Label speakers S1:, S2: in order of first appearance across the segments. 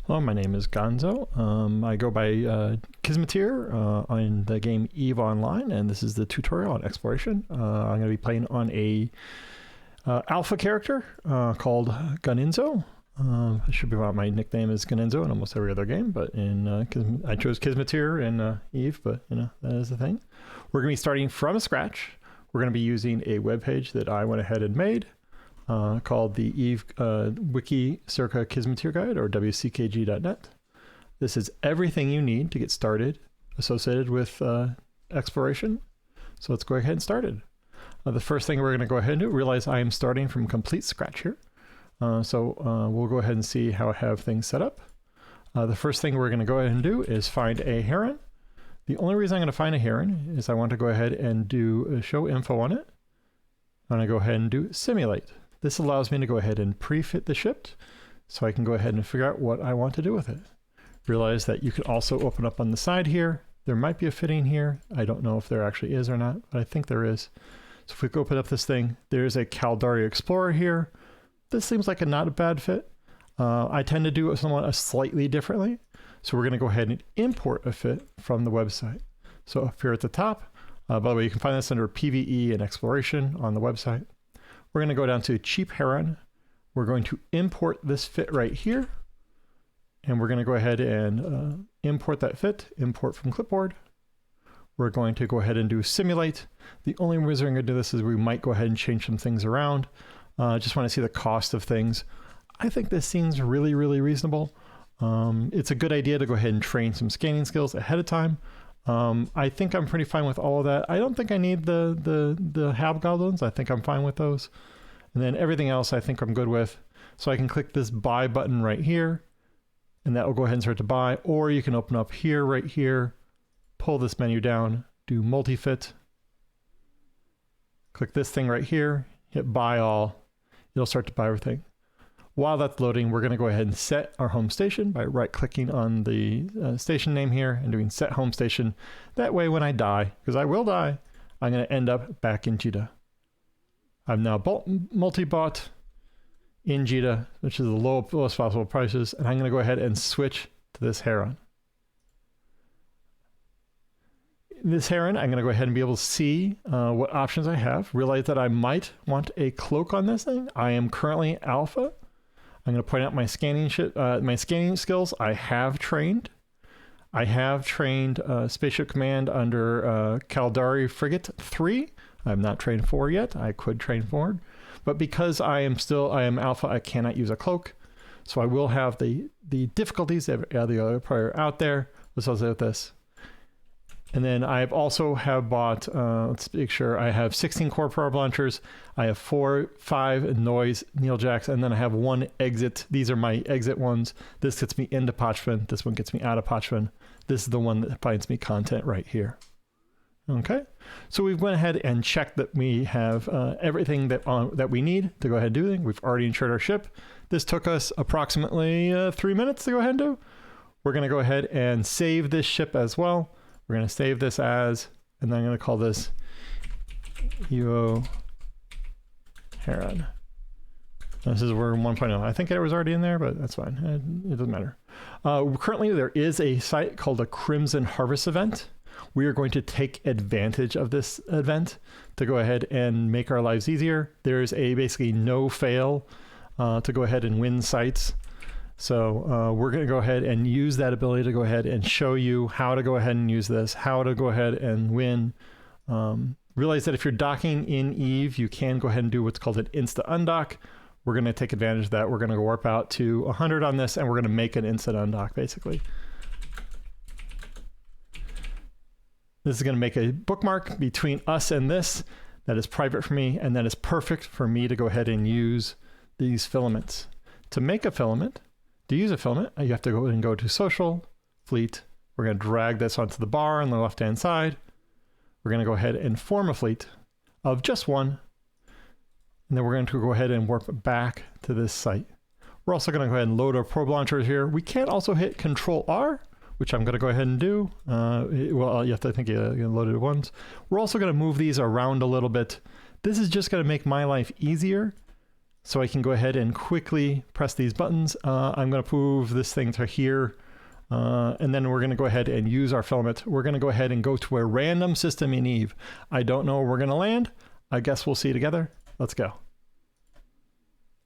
S1: Hello, my name is Gonzo. I go by Kismeteer on the game EVE Online, and this is the tutorial on exploration. I'm going to be playing on a alpha character called Guninzo. I should be my nickname is Guninzo in almost every other game, but in I chose Kismeteer in EVE, but you know, that is the thing. We're going to be starting from scratch. We're going to be using a web page that I went ahead and made. Called the EVE Wiki Circa Kismeteer Guide, or wckg.net. This is everything you need to get started associated with exploration. So let's go ahead and start it. The first thing we're going to go ahead and do, realize I am starting from complete scratch here. We'll go ahead and see how I have things set up. The first thing we're going to go ahead and do is find a heron. The only reason I'm going to find a heron is I want to go ahead and do show info on it. I'm going to go ahead and do simulate. This allows me to go ahead and pre-fit the ship so I can go ahead and figure out what I want to do with it. Realize that you can also open up on the side here. There might be a fitting here. I don't know if there actually is or not, but I think there is. So if we open up this thing, there's a Caldari Explorer here. This seems like not a bad fit. I tend to do it somewhat slightly differently. So we're going to go ahead and import a fit from the website. So up here at the top, by the way, you can find this under PvE and exploration on the website. We're going to go down to cheap heron. We're going to import this fit right here. And we're going to go ahead and import that fit, import from clipboard. We're going to go ahead and do simulate. The only reason we're going to do this is we might go ahead and change some things around. Just want to see the cost of things. I think this seems really, really reasonable. It's a good idea to go ahead and train some scanning skills ahead of time. I think I'm pretty fine with all of that. I don't think I need the hobgoblins. I think I'm fine with those. And then everything else I think I'm good with. So I can click this buy button right here, and that will go ahead and start to buy. Or you can open up here, right here, pull this menu down, do Multifit, click this thing right here, hit buy all. It'll start to buy everything. While that's loading, we're going to go ahead and set our home station by right-clicking on the station name here and doing set home station. That way when I die, because I will die, I'm going to end up back in Jita. I've now multi-bought in Jita, which is the lowest possible prices, and I'm going to go ahead and switch to this heron. This heron, I'm going to go ahead and be able to see what options I have. Realize that I might want a cloak on this thing. I am currently alpha. I'm going to point out my scanning skills. I have trained. Spaceship Command under Caldari Frigate 3. I'm not trained 4 yet. I could train 4. But because I am alpha, I cannot use a cloak. So I will have the difficulties of the other player out there. Let's also with this. And then I also have bought, let's make sure, I have 16 core probe launchers. I have 5 noise Neeljacks, and then I have 1 exit. These are my exit ones. This gets me into Pochman. This one gets me out of Pochman. This is the one that finds me content right here. Okay, so we've went ahead and checked that we have everything that we need to go ahead and do anything. We've already insured our ship. This took us approximately 3 minutes to go ahead and do. We're going to go ahead and save this ship as well. We're going to save this as, and then I'm going to call this EVO Heron. This is version 1.0. I think it was already in there, but that's fine. It doesn't matter. Currently, there is a site called a Crimson Harvest event. We are going to take advantage of this event to go ahead and make our lives easier. There's a basically no fail to go ahead and win sites. So we're going to go ahead and use that ability to go ahead and show you how to go ahead and use this, how to go ahead and win. Realize that if you're docking in EVE, you can go ahead and do what's called an Insta Undock. We're going to take advantage of that. We're going to warp out to 100 on this, and we're going to make an Insta Undock, basically. This is going to make a bookmark between us and this that is private for me, and that is perfect for me to go ahead and use these filaments. To make a filament, to use a filament, you have to go and go to Social, Fleet. We're going to drag this onto the bar on the left-hand side. We're going to go ahead and form a fleet of just 1. And then we're going to go ahead and warp back to this site. We're also going to go ahead and load our probe launchers here. We can also hit Control-R, which I'm going to go ahead and do. Well, you have to think you loaded once. We're also going to move these around a little bit. This is just going to make my life easier so I can go ahead and quickly press these buttons. I'm going to move this thing to here, and then we're going to go ahead and use our filament. We're going to go ahead and go to a random system in Eve. I don't know where we're going to land. I guess we'll see together. Let's go.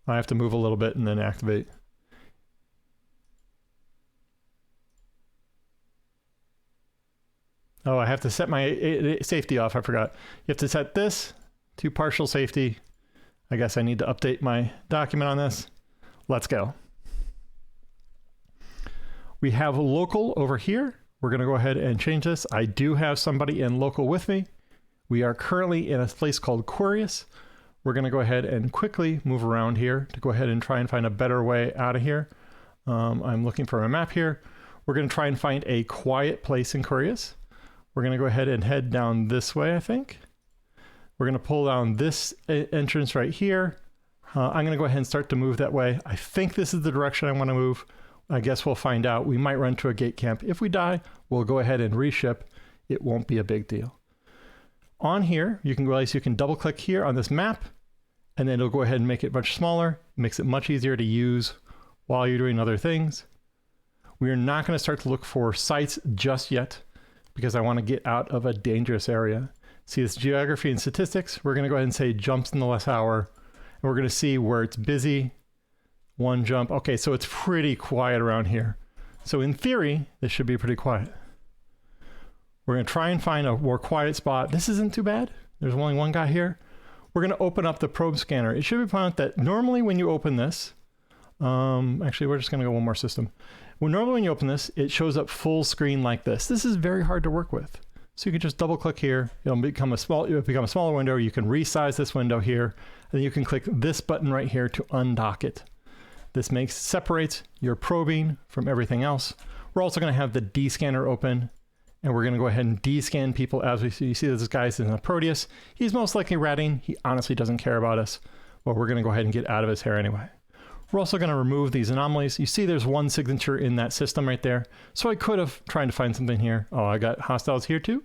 S1: I have to move a little bit and then activate. Oh, I have to set my safety off. I forgot. You have to set this to partial safety. I guess I need to update my document on this. Let's go. We have local over here. We're going to go ahead and change this. I do have somebody in local with me. We are currently in a place called Quarius. We're going to go ahead and quickly move around here to go ahead and try and find a better way out of here. I'm looking for a map here. We're going to try and find a quiet place in Quarius. We're going to go ahead and head down this way, I think. We're going to pull down this entrance right here. I'm going to go ahead and start to move that way. I think this is the direction I want to move. I guess we'll find out. We might run to a gate camp. If we die, we'll go ahead and reship. It won't be a big deal. On here, you can realize you can double click here on this map, and then it'll go ahead and make it much smaller. Makes it much easier to use while you're doing other things. We are not going to start to look for sites just yet because I want to get out of a dangerous area. See this geography and statistics. We're going to go ahead and say jumps in the last hour. And we're going to see where it's busy. One jump. Okay, so it's pretty quiet around here. So in theory, this should be pretty quiet. We're going to try and find a more quiet spot. This isn't too bad. There's only one guy here. We're going to open up the probe scanner. It should be found that normally when you open this, actually, we're just going to go one more system. Well, normally when you open this, it shows up full screen like this. This is very hard to work with. So you can just double click here. It'll become a smaller window. You can resize this window here, and then you can click this button right here to undock it. This separates your probing from everything else. We're also going to have the Dscanner open, and we're going to go ahead and Dscan people as we see. You see this guy's in a Proteus. He's most likely ratting. He honestly doesn't care about us. Well, we're going to go ahead and get out of his hair anyway. We're also going to remove these anomalies. You see there's one signature in that system right there. So I could have tried to find something here. Oh, I got hostiles here too.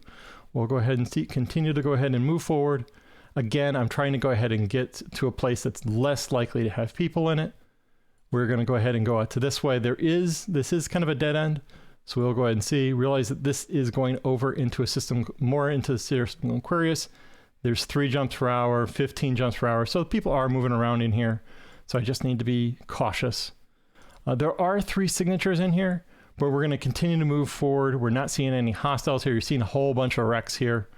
S1: We'll go ahead and continue to go ahead and move forward. Again, I'm trying to go ahead and get to a place that's less likely to have people in it. We're going to go ahead and go out to this way. This is kind of a dead end. So we'll go ahead and see, realize that this is going over into a system, more into the system Aquarius. There's 3 jumps per hour, 15 jumps per hour. So people are moving around in here. So I just need to be cautious. There are 3 signatures in here, but we're going to continue to move forward. We're not seeing any hostiles here. You're seeing a whole bunch of wrecks here.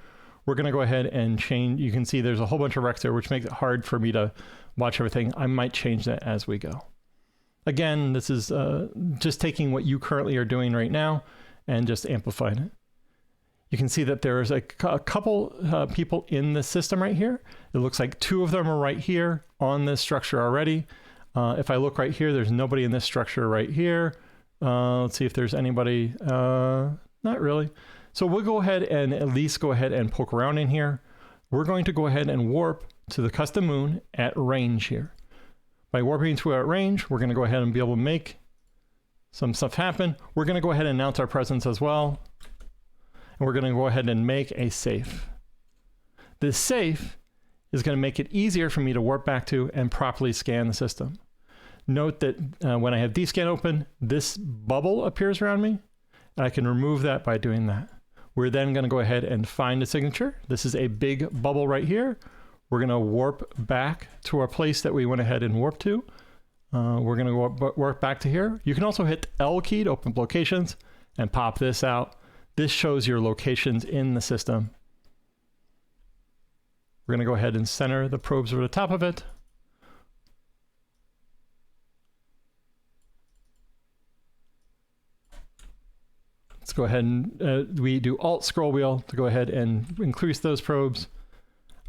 S1: We're going to go ahead and change. You can see there's a whole bunch of wrecks there, which makes it hard for me to watch everything. I might change that as we go. Again, this is just taking what you currently are doing right now and just amplifying it. You can see that there's a couple people in the system right here. It looks like 2 of them are right here on this structure already. If I look right here, there's nobody in this structure right here. Let's see if there's anybody. Not really. So we'll go ahead and at least go ahead and poke around in here. We're going to go ahead and warp to the custom moon at range here. By warping to at range, we're going to go ahead and be able to make some stuff happen. We're going to go ahead and announce our presence as well. And we're going to go ahead and make a safe. This safe is going to make it easier for me to warp back to and properly scan the system. Note that when I have Dscan open, this bubble appears around me, and I can remove that by doing that. We're then going to go ahead and find a signature. This is a big bubble right here. We're going to warp back to our place that we went ahead and warped to. We're going to warp back to here. You can also hit L key to open locations and pop this out. This shows your locations in the system. We're going to go ahead and center the probes over the top of it. Let's go ahead and we do Alt scroll wheel to go ahead and increase those probes.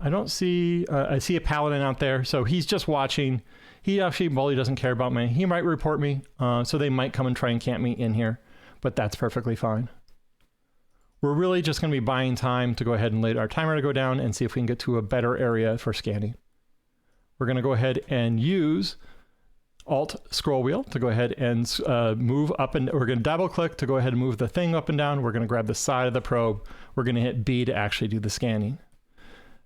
S1: I don't see, I see a paladin out there, so he's just watching. He actually probably doesn't care about me. He might report me, so they might come and try and camp me in here, but that's perfectly fine. We're really just going to be buying time to go ahead and let our timer to go down and see if we can get to a better area for scanning. We're going to go ahead and use Alt scroll wheel to go ahead and move up, and we're going to double click to go ahead and move the thing up and down. We're going to grab the side of the probe. We're going to hit B to actually do the scanning.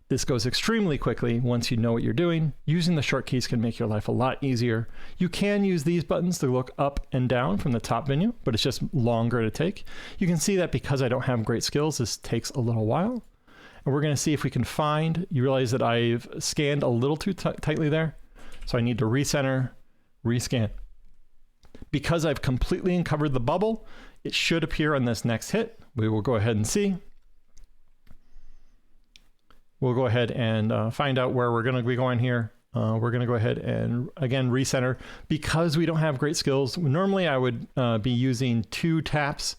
S1: This goes extremely quickly once you know what you're doing. Using the short keys can make your life a lot easier. You can use these buttons to look up and down from the top menu, but it's just longer to take. You can see that because I don't have great skills, this takes a little while. And we're going to see if we can find, you realize that I've scanned a little too tightly there. So I need to recenter, rescan. Because I've completely uncovered the bubble, it should appear on this next hit. We will go ahead and see. We'll go ahead and find out where we're going to be going here. We're going to go ahead and, again, recenter. Because we don't have great skills, normally I would be using 2 taps,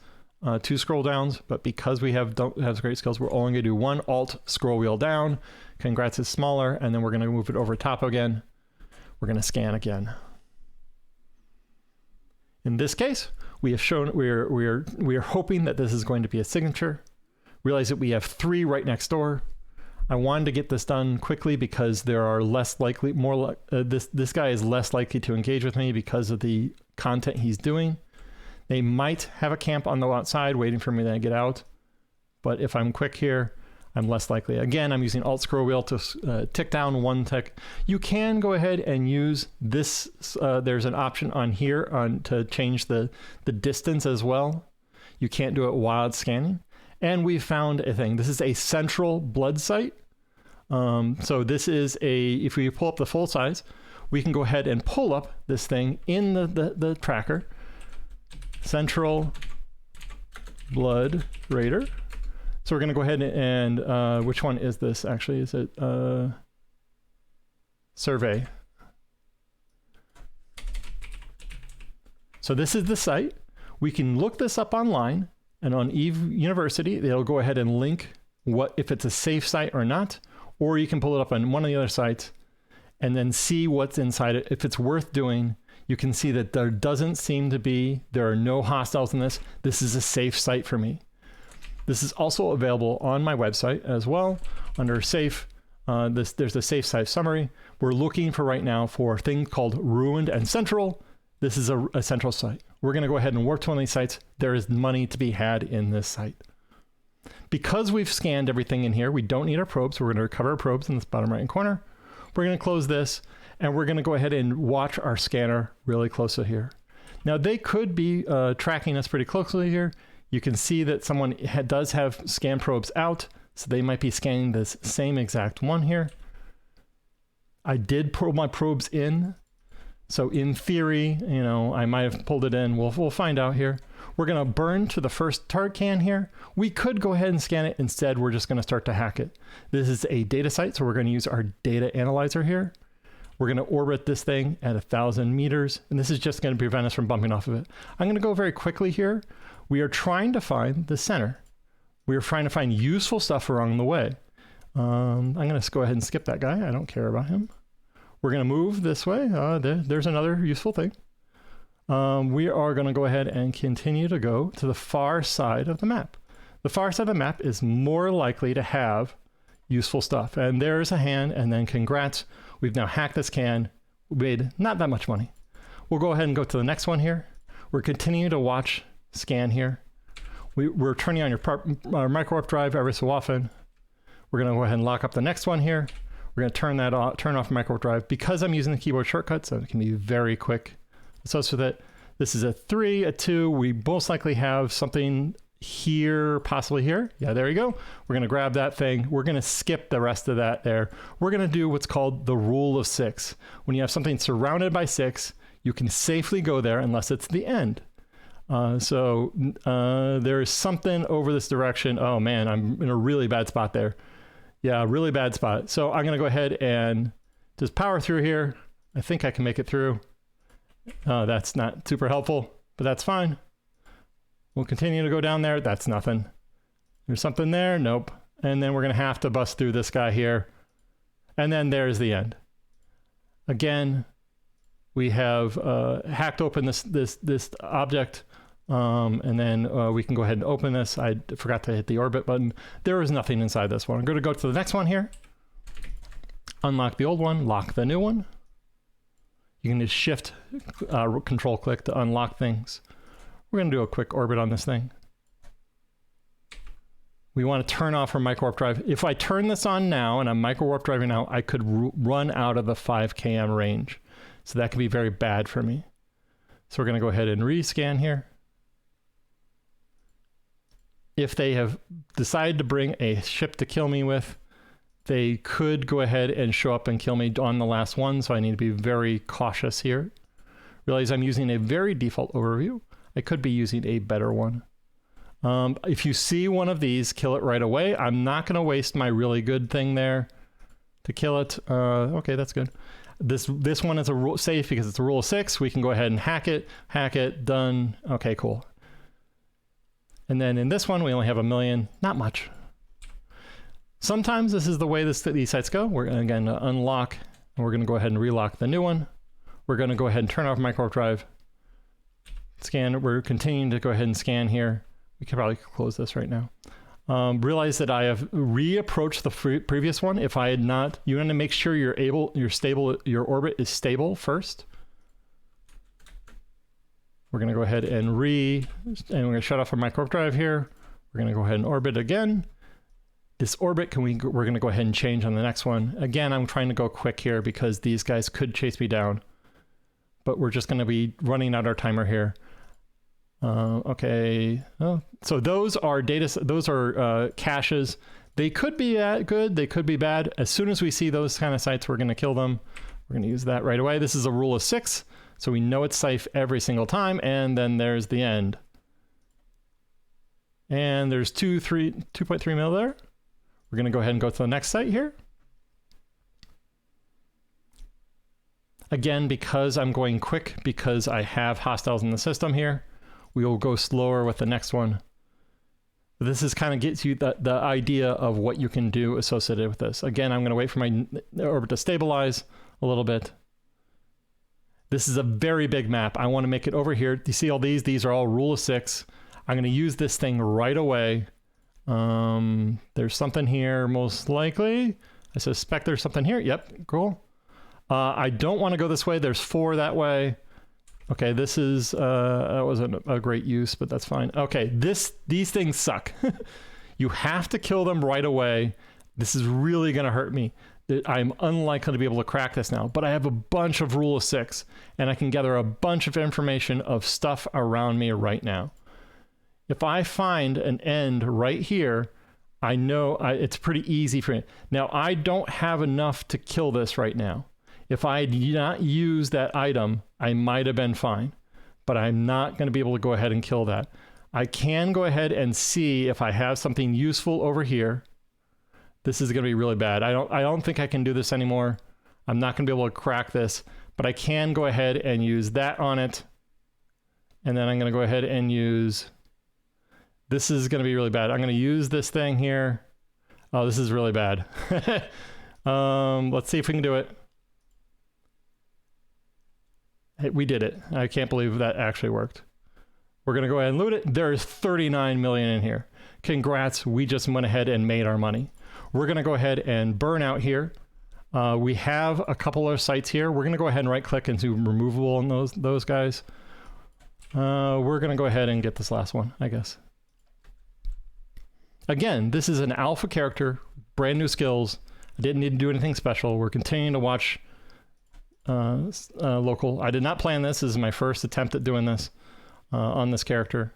S1: 2 scroll downs, but because we don't have great skills, we're only going to do 1 Alt scroll wheel down. Congrats is smaller, and then we're going to move it over top again. We're going to scan again. In this case, we have shown we are hoping that this is going to be a signature. Realize that we have 3 right next door. I wanted to get this done quickly because there are less likely, this guy is less likely to engage with me because of the content he's doing. They might have a camp on the outside waiting for me to get out, but if I'm quick here, I'm less likely. Again, I'm using Alt scroll wheel to tick down 1 tick. You can go ahead and use this. There's an option on here to change the distance as well. You can't do it while it's scanning. And we found a thing. This is a central blood site. So this is if we pull up the full size, we can go ahead and pull up this thing in the tracker. Central blood radar. So we're going to go ahead and, which one is this actually? Is it survey? So this is the site. We can look this up online, and on Eve University, they'll go ahead and link if it's a safe site or not, or you can pull it up on one of the other sites and then see what's inside it. If it's worth doing, you can see that there are no hostiles in this. This is a safe site for me. This is also available on my website as well under safe. There's a safe site summary. We're looking for right now for a thing called ruined and central. This is a central site. We're going to go ahead and work to one of these sites. There is money to be had in this site. Because we've scanned everything in here, we don't need our probes. We're going to recover our probes in this bottom right corner. We're going to close this, and we're going to go ahead and watch our scanner really closely here. Now, they could be tracking us pretty closely here. You can see that someone does have scan probes out, so they might be scanning this same exact one here. I did pull my probes in, so in theory, I might have pulled it in. We'll find out here. We're going to burn to the first target can here. We could go ahead and scan it. Instead, we're just going to start to hack it. This is a data site, so we're going to use our data analyzer here. We're going to orbit this thing at 1,000 meters, and this is just going to prevent us from bumping off of it. I'm going to go very quickly here. We are trying to find the center. We are trying to find useful stuff along the way. I'm going to go ahead and skip that guy. I don't care about him. We're going to move this way. There's another useful thing. We are going to go ahead and continue to go to the far side of the map. The far side of the map is more likely to have useful stuff. And there's a hand, and then congrats. We've now hacked this can. We made not that much money. We'll go ahead and go to the next one here. We're continuing to watch scan here. We're turning on our micro warp drive every so often. We're going to go ahead and lock up the next one here. We're going to turn off micro warp drive because I'm using the keyboard shortcut, so it can be very quick. So with it, this is a 3, a 2. We most likely have something here, possibly here. Yeah, there you go. We're going to grab that thing. We're going to skip the rest of that there. We're going to do what's called the rule of 6. When you have something surrounded by 6, you can safely go there unless it's the end. There is something over this direction. Oh man, I'm in a really bad spot there. Yeah, really bad spot. So I'm going to go ahead and just power through here. I think I can make it through. That's not super helpful, but that's fine. We'll continue to go down there. That's nothing. There's something there. Nope. And then we're going to have to bust through this guy here. And then there's the end. Again, we have hacked open this object. And then we can go ahead and open this. I forgot to hit the orbit button. There is nothing inside this one. I'm going to go to the next one here. Unlock the old one, lock the new one. You can just shift control click to unlock things. We're going to do a quick orbit on this thing. We want to turn off our micro warp drive. If I turn this on now and I'm micro warp driving now, I could run out of the 5 km range. So that could be very bad for me. So we're going to go ahead and rescan here. If they have decided to bring a ship to kill me with, they could go ahead and show up and kill me on the last one. So I need to be very cautious here. Realize I'm using a very default overview. I could be using a better one. If you see one of these, kill it right away. I'm not going to waste my really good thing there to kill it. Okay, that's good. This one is a rule safe because it's a rule of 6. We can go ahead and hack it, done. Okay, cool. And then in this one, we only have 1 million, not much. Sometimes this is the way these sites go. We're going to, again, unlock, and we're going to go ahead and relock the new one. We're going to go ahead and turn off micro warp drive. Scan, we're continuing to go ahead and scan here. We could probably close this right now. Realize that I have reapproached the previous one. If I had not, you want to make sure your orbit is stable first. We're going to go ahead and we're going to shut off our micro warp drive here. We're going to go ahead and orbit again. This orbit, we're going to go ahead and change on the next one. Again, I'm trying to go quick here because these guys could chase me down. But we're just going to be running out our timer here. Okay. Oh, so those are caches. They could be good. They could be bad. As soon as we see those kind of sites, we're going to kill them. We're going to use that right away. This is a rule of 6. So we know it's safe every single time. And then there's the end. And there's 2.3 mil there. We're going to go ahead and go to the next site here. Again, because I'm going quick, because I have hostiles in the system here, we will go slower with the next one. This is kind of gets you the idea of what you can do associated with this. Again, I'm going to wait for my orbit to stabilize a little bit. This is a very big map. I want to make it over here. Do you see all these? These are all rule of 6. I'm going to use this thing right away. There's something here, most likely. I suspect there's something here. Yep, cool. I don't want to go this way. There's 4 that way. Okay, this is, that wasn't a great use, but that's fine. Okay, these things suck. You have to kill them right away. This is really going to hurt me. I'm unlikely to be able to crack this now, but I have a bunch of rule of 6, and I can gather a bunch of information of stuff around me right now. If I find an end right here, I know it's pretty easy for me. Now, I don't have enough to kill this right now. If I had not used that item, I might have been fine, but I'm not going to be able to go ahead and kill that. I can go ahead and see if I have something useful over here. This is going to be really bad. I don't think I can do this anymore. I'm not going to be able to crack this, but I can go ahead and use that on it. And then I'm going to go ahead and use, this is going to be really bad. I'm going to use this thing here. Oh, this is really bad. Let's see if we can do it. Hey, we did it. I can't believe that actually worked. We're going to go ahead and loot it. There's 39 million in here. Congrats. We just went ahead and made our money. We're going to go ahead and burn out here. We have a couple of sites here. We're going to go ahead and right click and do removable on those guys. We're going to go ahead and get this last one, I guess. Again, this is an alpha character, brand new skills. I didn't need to do anything special. We're continuing to watch local. I did not plan this. This is my first attempt at doing this on this character.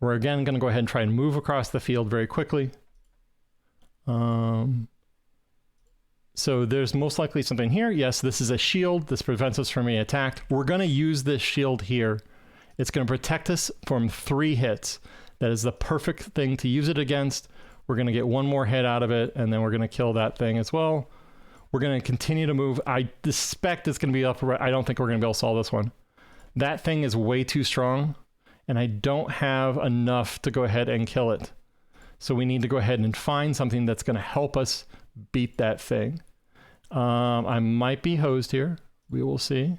S1: We're again going to go ahead and try and move across the field very quickly. So there's most likely something here. Yes, this is a shield. This prevents us from being attacked. We're going to use this shield here. It's going to protect us from 3 hits. That is the perfect thing to use it against. We're going to get 1 more hit out of it, and then we're going to kill that thing as well. We're going to continue to move. I suspect it's going to be up. I don't think we're going to be able to solve this one. That thing is way too strong, and I don't have enough to go ahead and kill it. So we need to go ahead and find something that's going to help us beat that thing. I might be hosed here. We will see.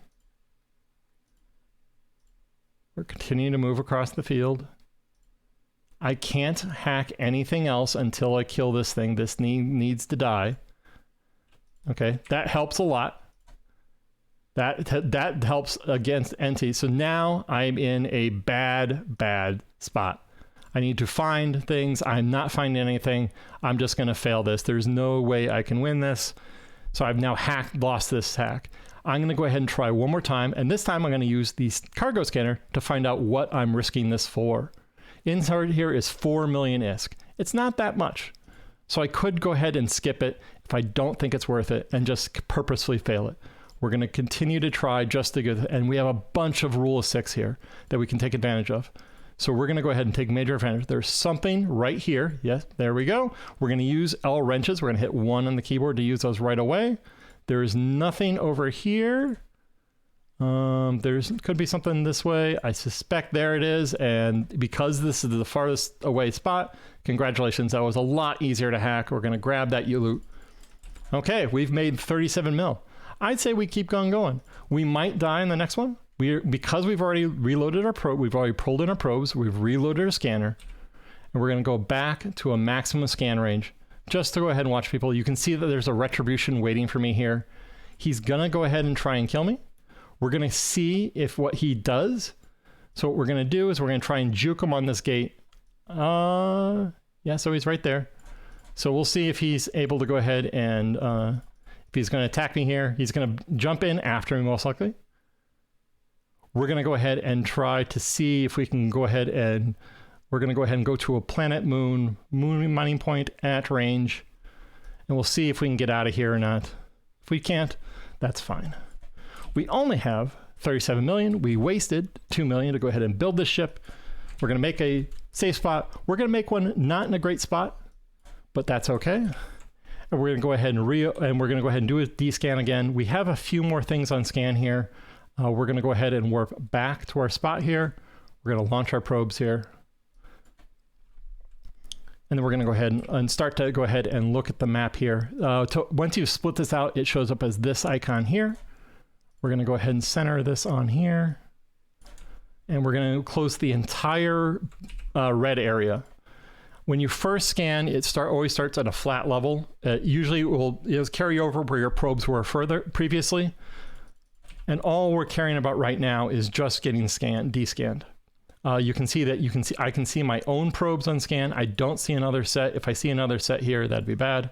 S1: We're continuing to move across the field. I can't hack anything else until I kill this thing. This needs to die. Okay, that helps a lot. That helps against entities. So now I'm in a bad spot. I need to find things. I'm not finding anything. I'm just going to fail this. There's no way I can win this. So I've now lost this hack. I'm going to go ahead and try one more time. And this time I'm going to use the cargo scanner to find out what I'm risking this for. Inside here is 4 million ISK. It's not that much. So I could go ahead and skip it if I don't think it's worth it and just purposefully fail it. We're going to continue to try just to get, and we have a bunch of rule of 6 here that we can take advantage of. So we're going to go ahead and take major advantage. There's something right here. Yes, there we go. We're going to use L wrenches. We're going to hit 1 on the keyboard to use those right away. There is nothing over here. Could be something this way. I suspect there it is. And because this is the farthest away spot, congratulations. That was a lot easier to hack. We're going to grab that loot. Okay, we've made 37 mil. I'd say we keep going. We might die in the next one. Because we've already reloaded our probe, we've already pulled in our probes, we've reloaded our scanner, and we're going to go back to a maximum scan range just to go ahead and watch people. You can see that there's a retribution waiting for me here. He's going to go ahead and try and kill me. We're going to see if what he does. So what we're going to do is we're going to try and juke him on this gate. Yeah, so he's right there. So we'll see if he's able to go ahead and if he's going to attack me here. He's going to jump in after me most likely. We're going to go ahead and try to see if we can go ahead and we're going to go ahead and go to a planet moon mining point at range. And we'll see if we can get out of here or not. If we can't, that's fine. We only have 37 million. We wasted 2 million to go ahead and build this ship. We're going to make a safe spot. We're going to make one not in a great spot, but that's okay. And we're going to go ahead and do a Dscan again. We have a few more things on scan here. We're going to go ahead and warp back to our spot here. We're going to launch our probes here. And then we're going to go ahead and start to go ahead and look at the map here. Once you split this out, it shows up as this icon here. We're going to go ahead and center this on here. And we're going to close the entire red area. When you first scan, it always starts at a flat level. Usually it will carry over where your probes were further previously. And all we're caring about right now is just getting descanned. You can see that I can see my own probes on scan. I don't see another set. If I see another set here, that'd be bad.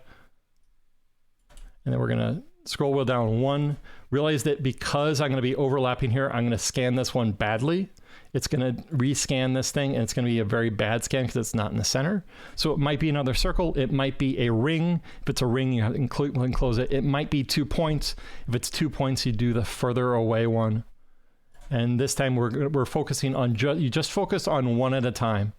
S1: And then we're gonna scroll wheel down 1. Realize that because I'm gonna be overlapping here, I'm gonna scan this one badly. It's gonna rescan this thing, and it's gonna be a very bad scan because it's not in the center. So it might be another circle. It might be a ring. If it's a ring, you enclose it. It might be 2 points. If it's 2 points, you do the further away one. And this time we're focusing on you just focus on one at a time.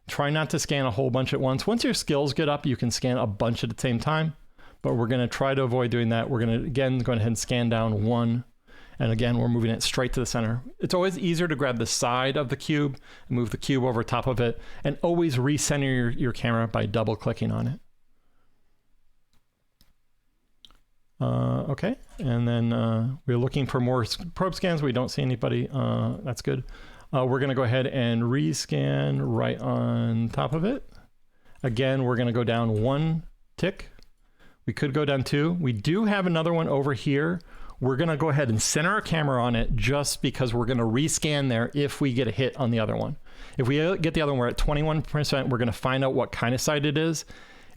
S1: Try not to scan a whole bunch at once. Once your skills get up, you can scan a bunch at the same time. But we're going to try to avoid doing that. We're going to again go ahead and scan down 1. And again, we're moving it straight to the center. It's always easier to grab the side of the cube and move the cube over top of it, and always recenter your camera by double clicking on it. Okay, and then we're looking for more probe scans. We don't see anybody. That's good. We're going to go ahead and rescan right on top of it. Again, we're going to go down 1 tick. We could go down 2. We do have another one over here. We're going to go ahead and center our camera on it just because we're going to rescan there if we get a hit on the other one. If we get the other one, we're at 21%. We're going to find out what kind of site it is.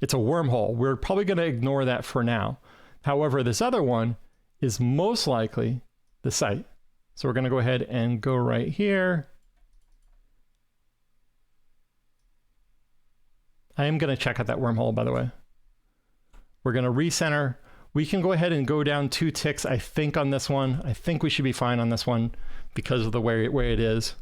S1: It's a wormhole. We're probably going to ignore that for now. However, this other one is most likely the site. So we're going to go ahead and go right here. I am going to check out that wormhole, by the way. We're going to recenter. We can go ahead and go down 2 ticks, I think, on this one. I think we should be fine on this one because of the way it is.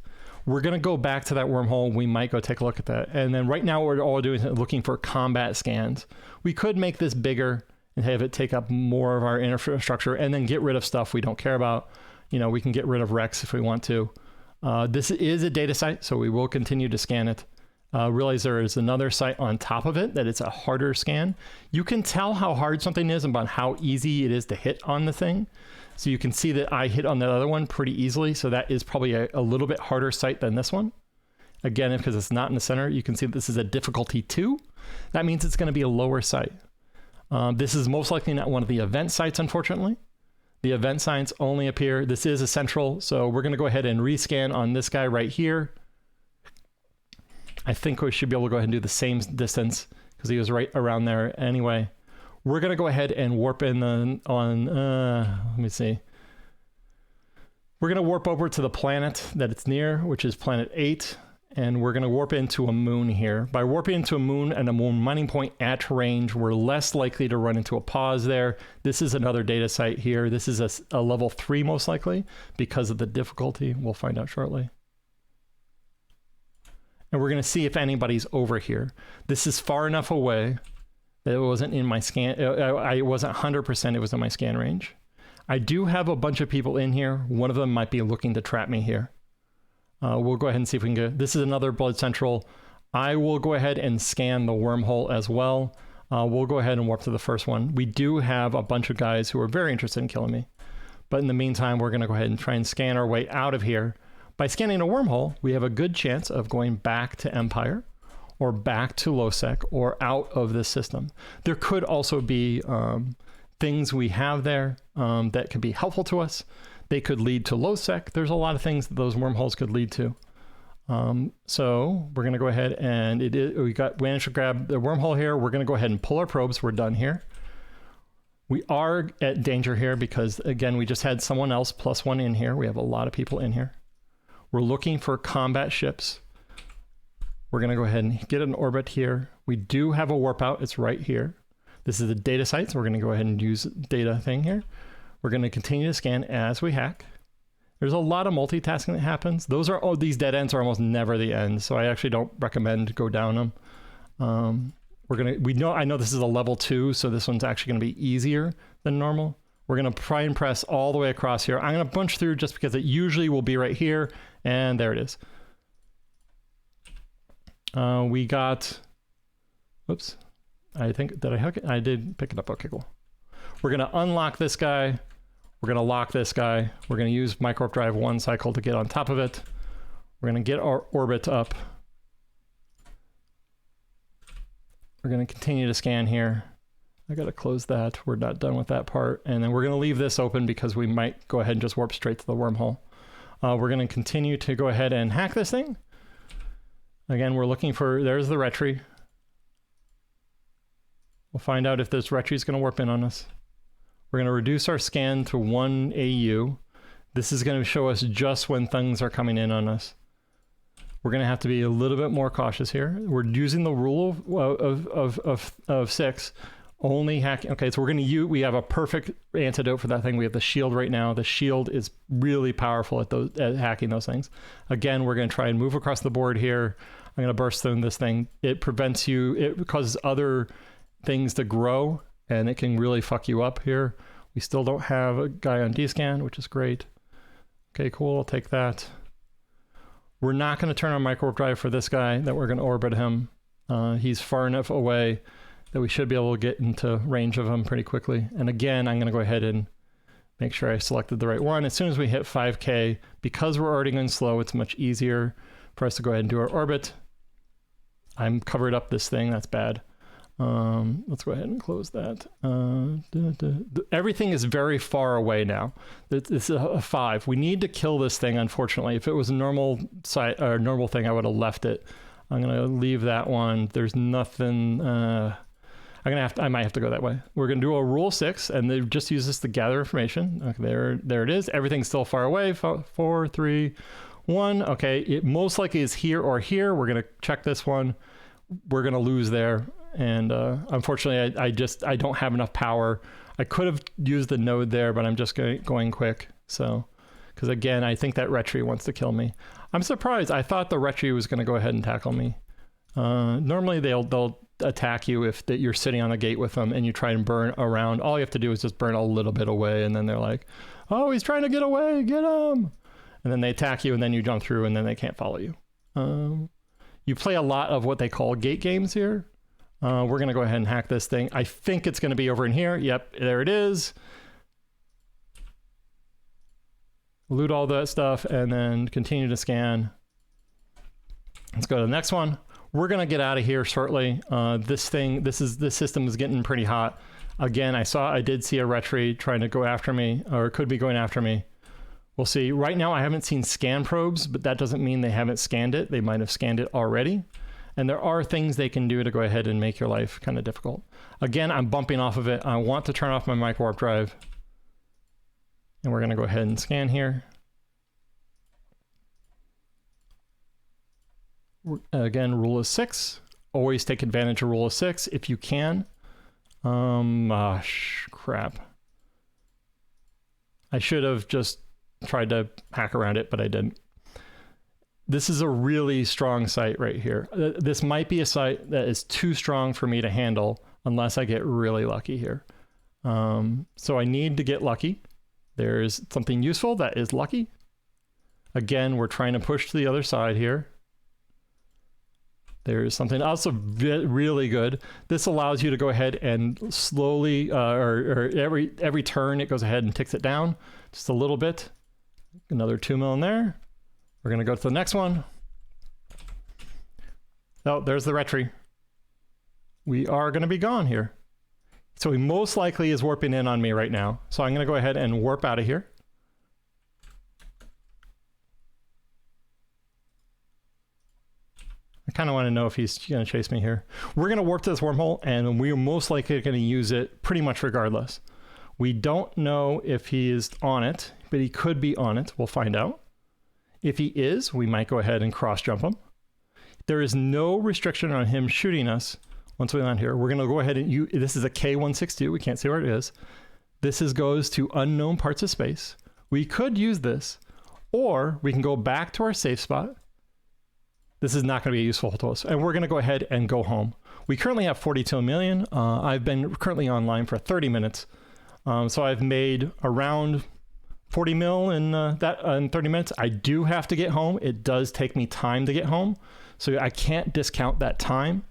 S1: We're going to go back to that wormhole. We might go take a look at that. And then right now, what we're all doing is looking for combat scans. We could make this bigger and have it take up more of our infrastructure and then get rid of stuff we don't care about. You know, we can get rid of Rex if we want to. This is a data site, so we will continue to scan it. Realize there is another site on top of it that it's a harder scan. You can tell how hard something is about how easy it is to hit on the thing. So you can see that I hit on that other one pretty easily. So that is probably a little bit harder site than this one. Again, because it's not in the center, you can see that this is a difficulty 2. That means it's going to be a lower site. This is most likely not one of the event sites, unfortunately. The event sites only appear. This is a central, so we're going to go ahead and rescan on this guy right here. I think we should be able to go ahead and do the same distance because he was right around there anyway. We're going to go ahead and warp in let me see. We're going to warp over to the planet that it's near, which is planet 8. And we're going to warp into a moon here. By warping into a moon and a moon mining point at range, we're less likely to run into a pause there. This is another data site here. This is a level 3 most likely because of the difficulty. We'll find out shortly. And we're going to see if anybody's over here. This is far enough away that it wasn't in my scan. I wasn't 100% it was in my scan range. I do have a bunch of people in here. One of them might be looking to trap me here. We'll go ahead and see if we can get... This is another Blood Central. I will go ahead and scan the wormhole as well. We'll go ahead and warp to the first one. We do have a bunch of guys who are very interested in killing me. But in the meantime, we're going to go ahead and try and scan our way out of here. By scanning a wormhole, we have a good chance of going back to Empire or back to LowSec or out of this system. There could also be things we have there that could be helpful to us. They could lead to LowSec. There's a lot of things that those wormholes could lead to. So we're going to go ahead and we managed to grab the wormhole here. We're going to go ahead and pull our probes. We're done here. We are at danger here because, again, we just had someone else +1 in here. We have a lot of people in here. We're looking for combat ships. We're going to go ahead and get an orbit here. We do have a warp out. It's right here. This is the data site, so we're going to go ahead and use data thing here. We're going to continue to scan as we hack. There's a lot of multitasking that happens. These dead ends are almost never the end, so I actually don't recommend go down them. I know this is a level 2, so this one's actually going to be easier than normal. We're going to try and press all the way across here. I'm going to bunch through just because it usually will be right here, and there it is. We got, whoops, I think, did I hook it? I did pick it up. Okay, cool. We're going to unlock this guy. We're going to lock this guy. We're going to use micro drive 1 cycle to get on top of it. We're going to get our orbit up. We're going to continue to scan here. I got to close that. We're not done with that part. And then we're going to leave this open because we might go ahead and just warp straight to the wormhole. We're going to continue to go ahead and hack this thing. Again, we're looking for, there's the retry. We'll find out if this retry is going to warp in on us. We're going to reduce our scan to 1 AU. This is going to show us just when things are coming in on us. We're going to have to be a little bit more cautious here. We're using the rule of 6. Only hacking. Okay, so we're going to we have a perfect antidote for that thing. We have the shield right now. The shield is really powerful at hacking those things. Again, we're going to try and move across the board here. I'm going to burst through this thing. It prevents you. It causes other things to grow, and it can really fuck you up here. We still don't have a guy on Dscan, which is great. Okay, cool. I'll take that. We're not going to turn on micro drive for this guy. That we're going to orbit him. He's far enough away that we should be able to get into range of him pretty quickly. And again, I'm going to go ahead and make sure I selected the right one. As soon as we hit 5K, because we're already going slow, it's much easier for us to go ahead and do our orbit. I'm covered up this thing. That's bad. Let's go ahead and close that. Everything is very far away now. It's a 5. We need to kill this thing, unfortunately. If it was a normal site or normal thing, I would have left it. I'm going to leave that one. There's nothing... I might have to go that way. We're going to do a rule 6, and they just use this to gather information. Okay, there it is. Everything's still far away. 4, 3, 1. Okay, it most likely is here or here. We're going to check this one. We're going to lose there. And unfortunately, I don't have enough power. I could have used the node there, but I'm just going quick. So, because again, I think that retry wants to kill me. I'm surprised. I thought the retry was going to go ahead and tackle me. Normally, they'll attack you if you're sitting on the gate with them and you try and burn around. All you have to do is just burn a little bit away, and then they're like, "Oh, he's trying to get away, get him!" And then they attack you, and then you jump through, and then they can't follow you. You play a lot of what they call gate games here. We're going to go ahead and hack this thing. I think it's going to be over in here. Yep, there it is. Loot all that stuff and then continue to scan. Let's go to the next one. We're going to get out of here shortly. This system is getting pretty hot. Again, I did see a retry trying to go after me, or could be going after me. We'll see. Right now, I haven't seen scan probes, but that doesn't mean they haven't scanned it. They might have scanned it already. And there are things they can do to go ahead and make your life kind of difficult. Again, I'm bumping off of it. I want to turn off my micro warp drive. And we're going to go ahead and scan here. Again, rule of 6. Always take advantage of rule of 6 if you can. Crap. I should have just tried to hack around it, but I didn't. This is a really strong site right here. This might be a site that is too strong for me to handle unless I get really lucky here. So I need to get lucky. There's something useful that is lucky. Again, we're trying to push to the other side here. There's something also really good. This allows you to go ahead and slowly, or every turn, it goes ahead and ticks it down just a little bit. Another 2 mil in there. We're going to go to the next one. Oh, there's the retry. We are going to be gone here. So he most likely is warping in on me right now. So I'm going to go ahead and warp out of here. I kind of want to know if he's going to chase me here. We're going to warp to this wormhole, and we're most likely going to use it pretty much regardless. We don't know if he is on it, but he could be on it. We'll find out. If he is, we might go ahead and cross jump him. There is no restriction on him shooting us once we land here. We're going to go ahead and this is a K162. We can't see where it is. This goes to unknown parts of space. We could use this, or we can go back to our safe spot. This is not going to be useful to us. And we're going to go ahead and go home. We currently have 42 million. I've been currently online for 30 minutes. So I've made around 40 mil in 30 minutes. I do have to get home. It does take me time to get home. So I can't discount that time.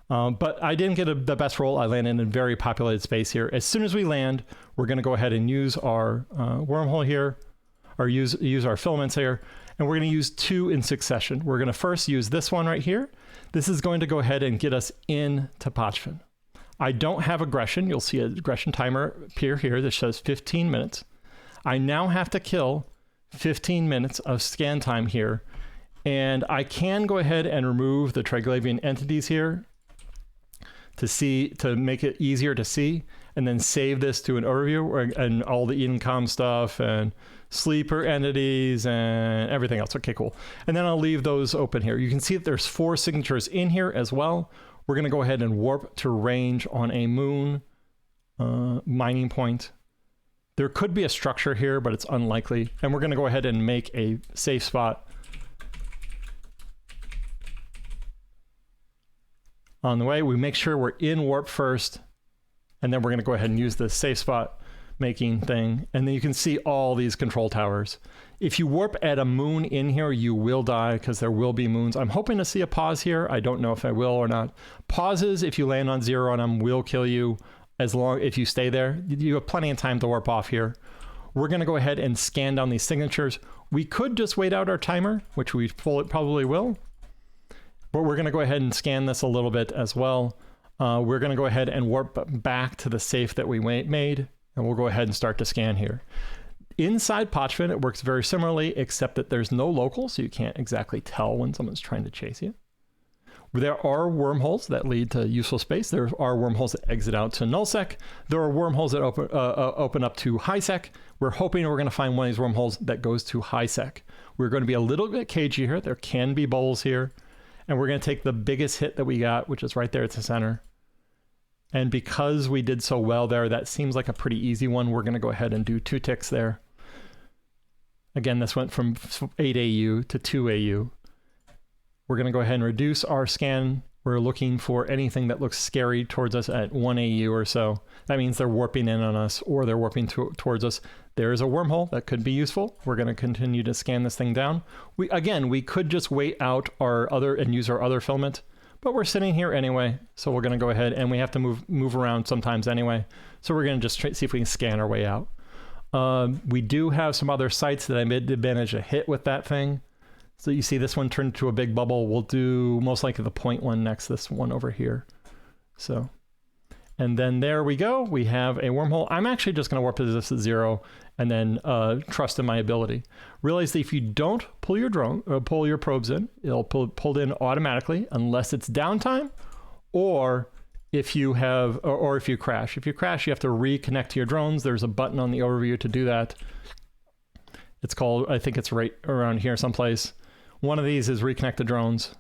S1: But I didn't get the best roll. I landed in a very populated space here. As soon as we land, we're going to go ahead and use our wormhole here, or use our filaments here. And we're going to use 2 in succession. We're going to first use this one right here. This is going to go ahead and get us into Pachvin. I don't have aggression. You'll see an aggression timer appear here that shows 15 minutes. I now have to kill 15 minutes of scan time here. And I can go ahead and remove the Triglavian entities here to make it easier to see, and then save this to an overview and all the incom stuff and sleeper entities and everything else. Okay, cool. And then I'll leave those open here. You can see that there's 4 signatures in here as well. We're going to go ahead and warp to range on a moon mining point. There could be a structure here, but it's unlikely. And we're going to go ahead and make a safe spot on the way. We make sure we're in warp first, and then we're going to go ahead and use the safe spot making thing. And then you can see all these control towers. If you warp at a moon in here, you will die because there will be moons. I'm hoping to see a pause here. I don't know if I will or not. Pauses, if you land on 0 on them, will kill you if you stay there. You have plenty of time to warp off here. We're going to go ahead and scan down these signatures. We could just wait out our timer, which we probably will. But we're going to go ahead and scan this a little bit as well. We're going to go ahead and warp back to the safe that we made, and we'll go ahead and start to scan here. Inside Pachvin, it works very similarly, except that there's no local, so you can't exactly tell when someone's trying to chase you. There are wormholes that lead to useful space. There are wormholes that exit out to nullsec. There are wormholes that open up to highsec. We're hoping we're going to find one of these wormholes that goes to highsec. We're going to be a little bit cagey here. There can be bubbles here. And we're going to take the biggest hit that we got, which is right there at the center. And because we did so well there, that seems like a pretty easy one. We're going to go ahead and do 2 ticks there. Again, this went from 8 AU to 2 AU. We're going to go ahead and reduce our scan. We're looking for anything that looks scary towards us at 1 AU or so. That means they're warping in on us, or they're warping towards us. There is a wormhole that could be useful. We're going to continue to scan this thing down. We could just wait out and use our other filament, but we're sitting here anyway. So we're going to go ahead, and we have to move around sometimes anyway. So we're going to just see if we can scan our way out. We do have some other sites that I did manage to hit with that thing. So you see this one turned into a big bubble. We'll do most likely the point one next, this one over here. So, And then there we go. We have a wormhole. I'm actually just going to warp to this at 0 and then trust in my ability. Realize that if you don't pull your drone or pull your probes in, it'll pulled in automatically unless it's downtime, or if you have, or if you crash. If you crash, you have to reconnect to your drones. There's a button on the overview to do that. It's called, I think it's right around here someplace. One of these is reconnect the drones.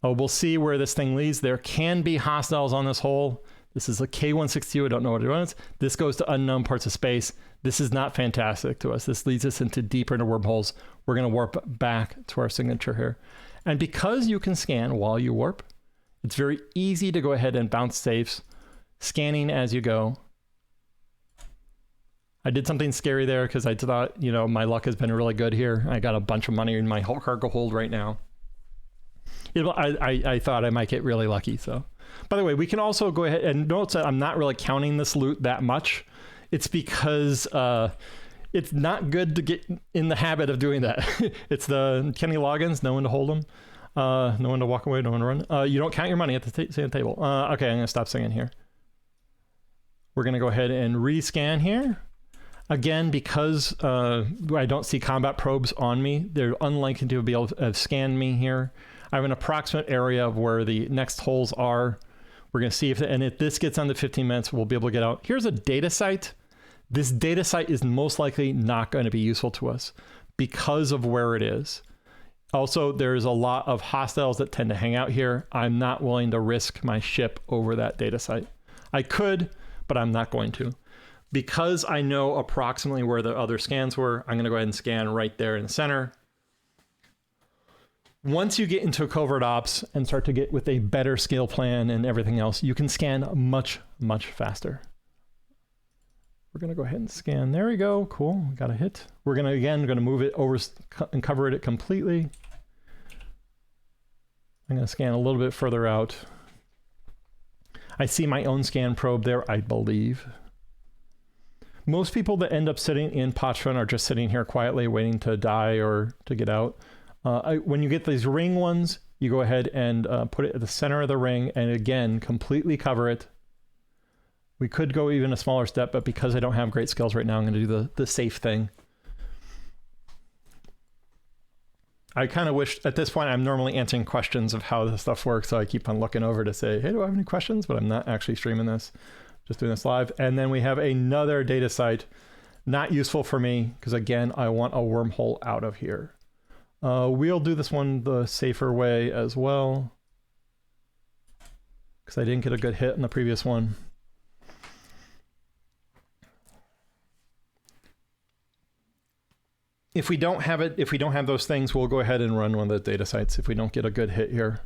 S1: We'll see where this thing leads. There can be hostiles on this hole. This is a K162. I don't know what it is. This goes to unknown parts of space. This is not fantastic to us. This leads us into deeper into wormholes. We're going to warp back to our signature here. And because you can scan while you warp, it's very easy to go ahead and bounce safes, scanning as you go. I did something scary there because I thought, you know, my luck has been really good here. I got a bunch of money in my whole cargo hold right now. I thought I might get really lucky, so. By the way, we can also go ahead and notice that I'm not really counting this loot that much. It's because it's not good to get in the habit of doing that. It's the Kenny Loggins, no one to hold them, no one to walk away, no one to run. You don't count your money at the same table. Okay, I'm going to stop singing here. We're going to go ahead and rescan here. Again, because I don't see combat probes on me, they're unlikely to be able to scan me here. I have an approximate area of where the next holes are. We're going to see if this gets under 15 minutes, we'll be able to get out. Here's a data site. This data site is most likely not going to be useful to us because of where it is. Also, there's a lot of hostiles that tend to hang out here. I'm not willing to risk my ship over that data site. I could, but I'm not going to. Because I know approximately where the other scans were, I'm going to go ahead and scan right there in the center. Once you get into covert ops and start to get with a better scale plan and everything else, you can scan much, much faster. We're going to go ahead and scan. There we go. Cool. Got a hit. We're going to move it over and cover it completely. I'm going to scan a little bit further out. I see my own scan probe there, I believe. Most people that end up sitting in Potchfun are just sitting here quietly waiting to die or to get out. When you get these ring ones, you go ahead and put it at the center of the ring and again, completely cover it. We could go even a smaller step, but because I don't have great skills right now, I'm going to do the safe thing. I kind of wish, at this point, I'm normally answering questions of how this stuff works, so I keep on looking over to say, hey, do I have any questions? But I'm not actually streaming this, just doing this live. And then we have another data site, not useful for me, because again, I want a wormhole out of here. We'll do this one the safer way as well, because I didn't get a good hit in the previous one. If we don't have it, if we don't have those things, we'll go ahead and run one of the data sites if we don't get a good hit here.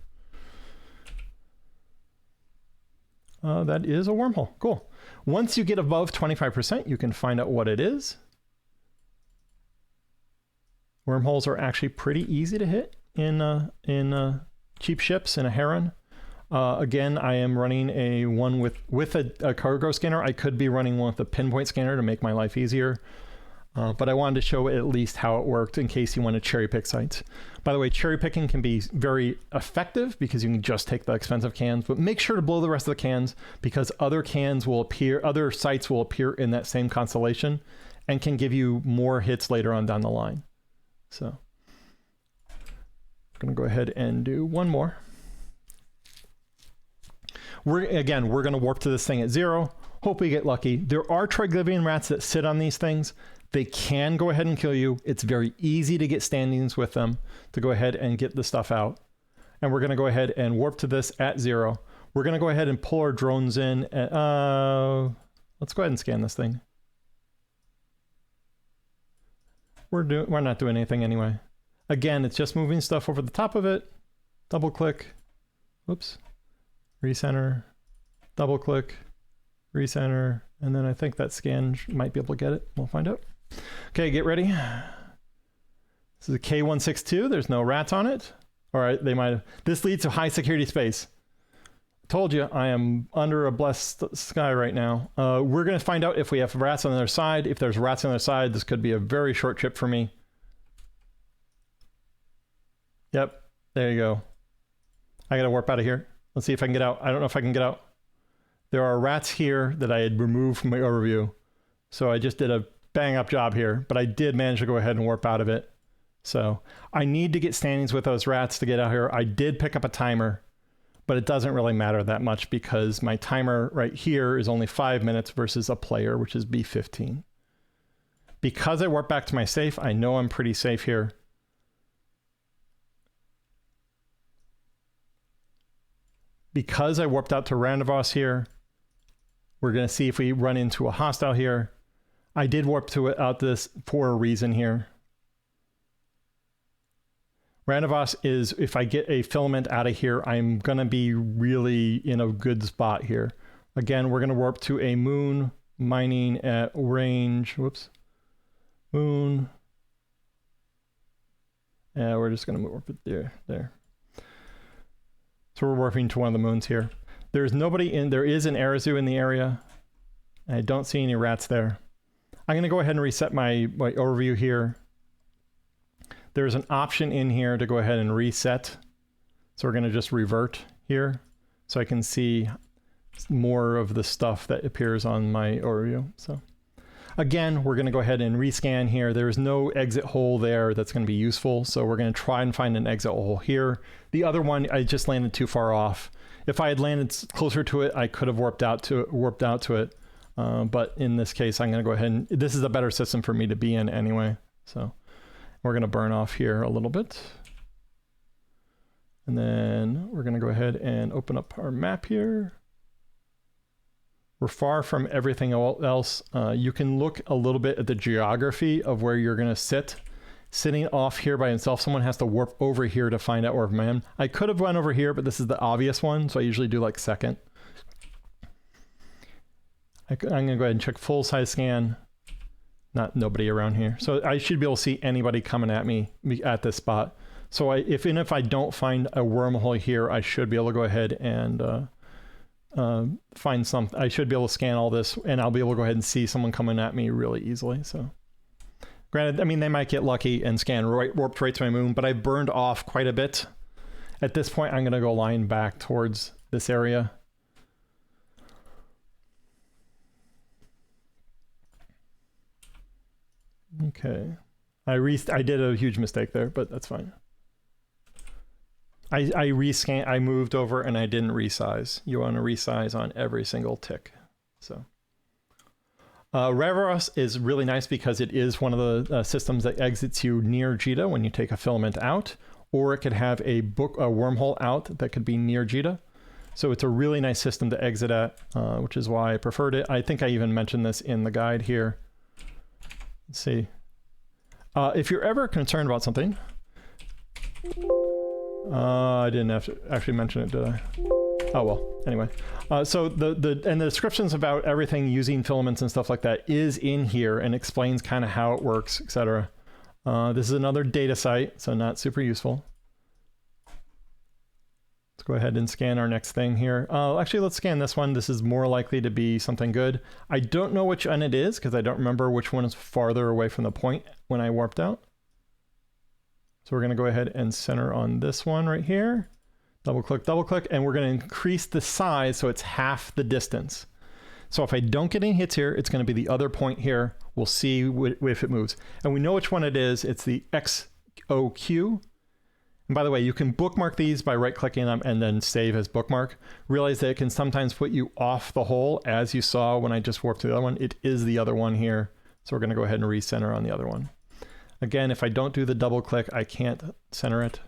S1: That is a wormhole. Cool. Once you get above 25%, you can find out what it is. Wormholes are actually pretty easy to hit in cheap ships in a Heron. Again, I am running a one with a cargo scanner. I could be running one with a pinpoint scanner to make my life easier. But I wanted to show at least how it worked in case you want to cherry pick sites. By the way, cherry picking can be very effective because you can just take the expensive cans, but make sure to blow the rest of the cans because other cans will appear, other sites will appear in that same constellation and can give you more hits later on down the line. So I'm going to go ahead and do one more. We're going to warp to this thing at 0. Hope we get lucky. There are triglyvian rats that sit on these things. They can go ahead and kill you. It's very easy to get standings with them to go ahead and get the stuff out. And we're going to go ahead and warp to this at 0. We're going to go ahead and pull our drones in. Let's go ahead and scan this thing. We're not doing anything anyway. Again, it's just moving stuff over the top of it. Double click. Whoops. Recenter. Double click. Recenter. And then I think that scan might be able to get it. We'll find out. Okay, get ready. This is a K162. There's no rats on it. All right, they might have. This leads to high security space. Told you, I am under a blessed sky right now. We're going to find out if we have rats on the other side. If there's rats on the other side, this could be a very short trip for me. Yep, there you go. I got to warp out of here. Let's see if I can get out. I don't know if I can get out. There are rats here that I had removed from my overview. So I just did a bang up job here, but I did manage to go ahead and warp out of it. So I need to get standings with those rats to get out here. I did pick up a timer, but it doesn't really matter that much because my timer right here is only 5 minutes versus a player, which is B15. Because I warped back to my safe, I know I'm pretty safe here. Because I warped out to Randavos here, we're going to see if we run into a hostile here. I did warp out this for a reason here. Randavos is, if I get a filament out of here, I'm going to be really in a good spot here. Again, we're going to warp to a moon mining at range. Whoops. Moon. Yeah, we're just going to warp it there. So we're warping to one of the moons here. There's nobody in, there is an Arazu in the area. I don't see any rats there. I'm going to go ahead and reset my overview here. There's an option in here to go ahead and reset. So we're going to just revert here so I can see more of the stuff that appears on my overview. So again, we're going to go ahead and rescan here. There's no exit hole there that's going to be useful. So we're going to try and find an exit hole here. The other one, I just landed too far off. If I had landed closer to it, I could have warped out to it. But in this case, I'm going to go ahead and, this is a better system for me to be in anyway. So we're going to burn off here a little bit. And then we're going to go ahead and open up our map here. We're far from everything else. You can look a little bit at the geography of where you're going to sit. Sitting off here by himself, someone has to warp over here to find out where I am. I could have went over here, but this is the obvious one, so I usually do like second. I'm going to go ahead and check full size scan. Nobody around here. So I should be able to see anybody coming at me at this spot. So if I don't find a wormhole here, I should be able to go ahead and find some. I should be able to scan all this, and I'll be able to go ahead and see someone coming at me really easily. So granted, I mean, they might get lucky and scan warped right to my moon, but I burned off quite a bit. At this point, I'm going to go line back towards this area. Okay, I did a huge mistake there, but that's fine. I moved over and I didn't resize. You want to resize on every single tick. So Reveros is really nice because it is one of the systems that exits you near Jita when you take a filament out, or it could have a wormhole out that could be near Jita. So it's a really nice system to exit at, which is why I preferred it. I think I even mentioned this in the guide here. Let's see. If you're ever concerned about something, I didn't have to actually mention it, did I? Oh well. Anyway, so the descriptions about everything using filaments and stuff like that is in here and explains kind of how it works, etc. This is another data site, so not super useful. Let's go ahead and scan our next thing here. Actually, let's scan this one. This is more likely to be something good. I don't know which one it is because I don't remember which one is farther away from the point when I warped out. So we're going to go ahead and center on this one right here. Double click, and we're going to increase the size so it's half the distance. So if I don't get any hits here, it's going to be the other point here. We'll see if it moves. And we know which one it is. It's the XOQ. And by the way, you can bookmark these by right-clicking them and then save as bookmark. Realize that it can sometimes put you off the hole, as you saw when I just warped to the other one. It is the other one here. So we're going to go ahead and recenter on the other one. Again, if I don't do the double click, I can't center it.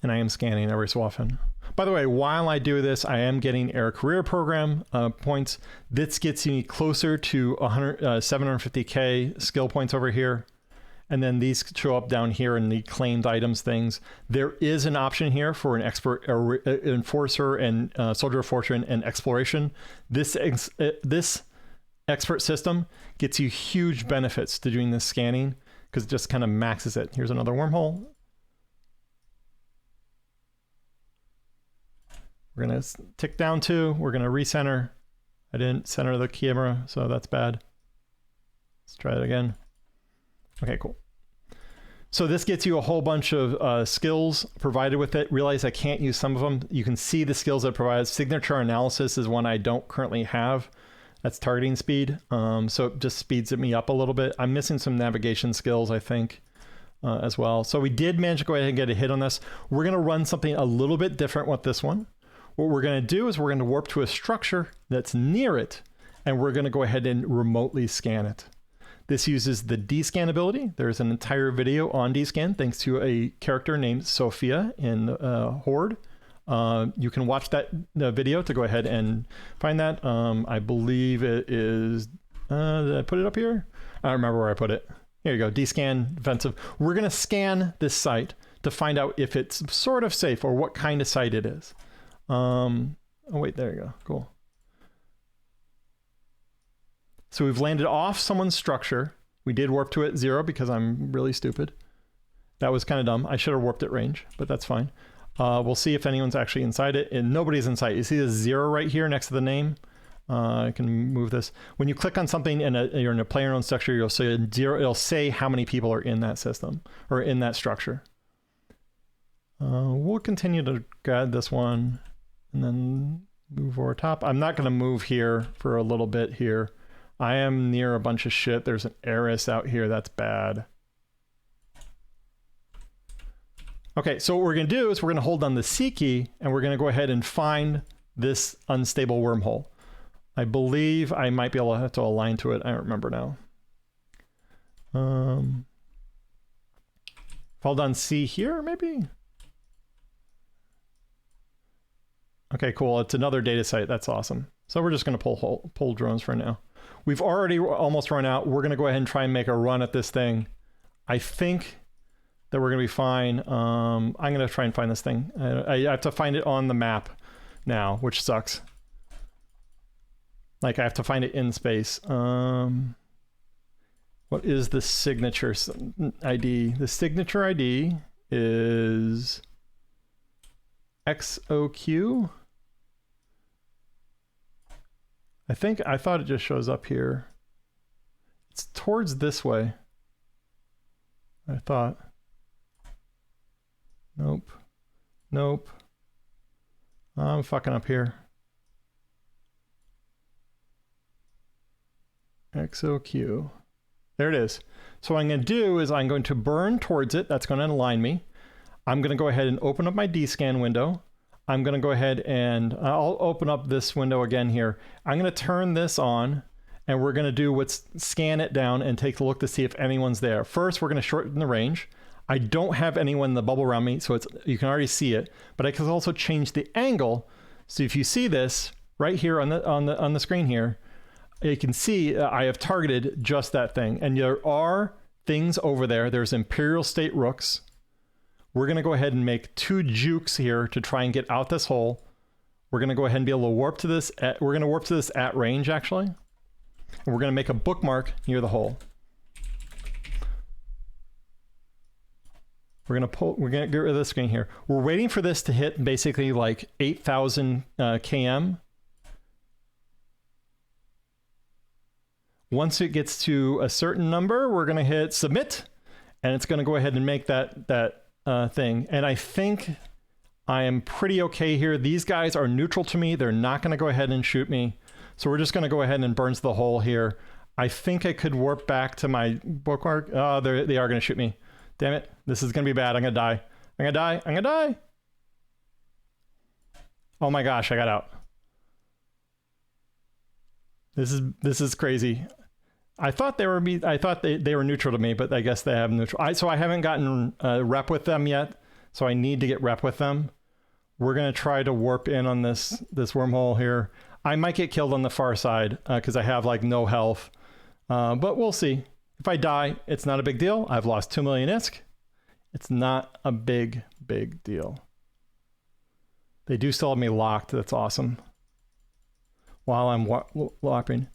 S1: And I am scanning every so often. By the way, while I do this, I am getting Air Career Program points. This gets me closer to 750k skill points over here. And then these show up down here in the claimed items things. There is an option here for an expert enforcer and soldier of fortune and exploration. This expert system gets you huge benefits to doing this scanning because it just kind of maxes it. Here's another wormhole. We're going to tick down 2. We're going to recenter. I didn't center the camera, so that's bad. Let's try it again. Okay, cool. So this gets you a whole bunch of skills provided with it. Realize I can't use some of them. You can see the skills that it provides. Signature analysis is one I don't currently have. That's targeting speed. So it just speeds me up a little bit. I'm missing some navigation skills, I think, as well. So we did manage to go ahead and get a hit on this. We're going to run something a little bit different with this one. What we're going to do is we're going to warp to a structure that's near it, and we're going to go ahead and remotely scan it. This uses the Dscan ability. There's an entire video on Dscan thanks to a character named Sophia in Horde. You can watch that video to go ahead and find that. I believe it is, did I put it up here? I don't remember where I put it. Here you go, Dscan defensive. We're gonna scan this site to find out if it's sort of safe or what kind of site it is. Oh wait, there you go, cool. So we've landed off someone's structure. We did warp to it 0 because I'm really stupid. That was kind of dumb. I should have warped at range, but that's fine. We'll see if anyone's actually inside it, and nobody's inside. You see the 0 right here next to the name? I can move this. When you click on something and you're in a player-owned structure, you'll see 0. It'll say how many people are in that system or in that structure. We'll continue to grab this one and then move over top. I'm not going to move here for a little bit here. I am near a bunch of shit. There's an Eris out here. That's bad. Okay, so what we're going to do is we're going to hold down the C key, and we're going to go ahead and find this unstable wormhole. I believe I might be able to have to align to it. I don't remember now. Hold on C here, maybe? Okay, cool. It's another data site. That's awesome. So we're just going to pull drones for now. We've already almost run out. We're going to go ahead and try and make a run at this thing. I think that we're going to be fine. I'm going to try and find this thing. I have to find it on the map now, which sucks. Like, I have to find it in space. What is the signature ID? The signature ID is XOQ. I thought it just shows up here. It's towards this way. I thought. Nope. Nope. I'm fucking up here. XOQ. There it is. So what I'm going to do is I'm going to burn towards it. That's going to align me. I'm going to go ahead and open up my Dscan window. I'm going to go ahead and I'll open up this window again here. I'm going to turn this on, and we're going to do what's scan it down and take a look to see if anyone's there. First, we're going to shorten the range. I don't have anyone in the bubble around me, so you can already see it, but I can also change the angle. So if you see this right here on the screen here, you can see I have targeted just that thing. And there are things over there. There's Imperial State Rooks. We're going to go ahead and make 2 jukes here to try and get out this hole. We're going to go ahead and be able to warp to this. We're going to warp to this at range, actually. And we're going to make a bookmark near the hole. We're going to get rid of this screen here. We're waiting for this to hit basically like 8,000 km. Once it gets to a certain number, we're going to hit submit, and it's going to go ahead and make that thing. And I think I am pretty okay here. These guys are neutral to me. They're not going to go ahead and shoot me. So we're just going to go ahead and burn the hole here. I think I could warp back to my bookmark. Oh, they are going to shoot me. Damn it. This is going to be bad. I'm going to die. I'm going to die. I'm going to die. Oh my gosh, I got out. This is crazy. I thought they were neutral to me, but I guess they have neutral. So I haven't gotten rep with them yet, so I need to get rep with them. We're going to try to warp in on this wormhole here. I might get killed on the far side because I have like no health, but we'll see. If I die, it's not a big deal. I've lost 2 million ISK. It's not a big deal. They do still have me locked. That's awesome. While I'm warping.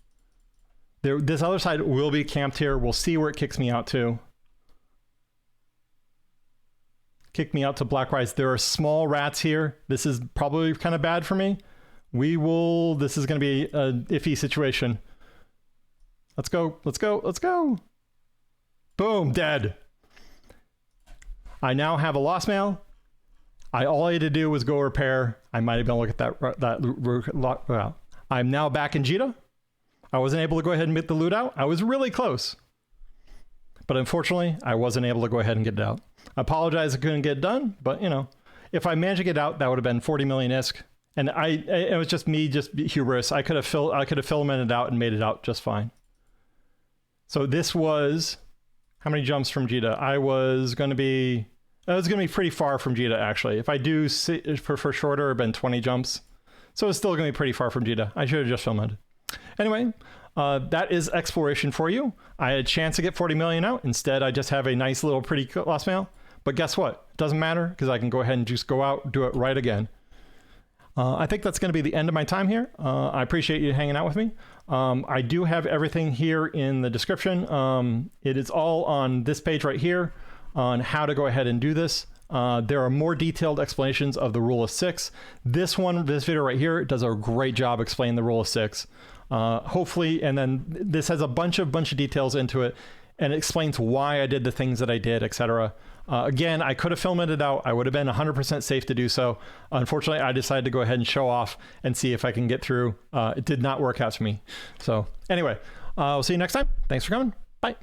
S1: This other side will be camped here. We'll see where it kicks me out to. Kick me out to Black Rise. There are small rats here. This is probably kind of bad for me. This is going to be an iffy situation. Let's go. Let's go. Let's go. Boom. Dead. I now have a lost mail. All I had to do was go repair. I might have been able to look at that. Well, I'm now back in Jita. I wasn't able to go ahead and get the loot out. I was really close. But unfortunately, I wasn't able to go ahead and get it out. I apologize I couldn't get it done, but you know, if I managed to get it out, that would have been 40 million ISK. And it was just me, just hubris. I could have filamented out and made it out just fine. So this was, how many jumps from Jita? I was going to be pretty far from Jita, actually. If I do for shorter, it would have been 20 jumps. So it's still going to be pretty far from Jita. I should have just filamented. Anyway, that is exploration for you. I had a chance to get 40 million out. Instead, I just have a nice little pretty lost mail. But guess what? It doesn't matter because I can go ahead and just go out, do it right again. I think that's going to be the end of my time here. I appreciate you hanging out with me. I do have everything here in the description. It is all on this page right here on how to go ahead and do this. There are more detailed explanations of the rule of 6. This video right here does a great job explaining the rule of 6. Hopefully, and then this has a bunch of details into it, and it explains why I did the things that I did, etc. Again, I could have filamented it out. I would have been 100% safe to do so. Unfortunately, I decided to go ahead and show off and see if I can get through. It did not work out for me. So anyway, we'll see you next time. Thanks for coming. Bye.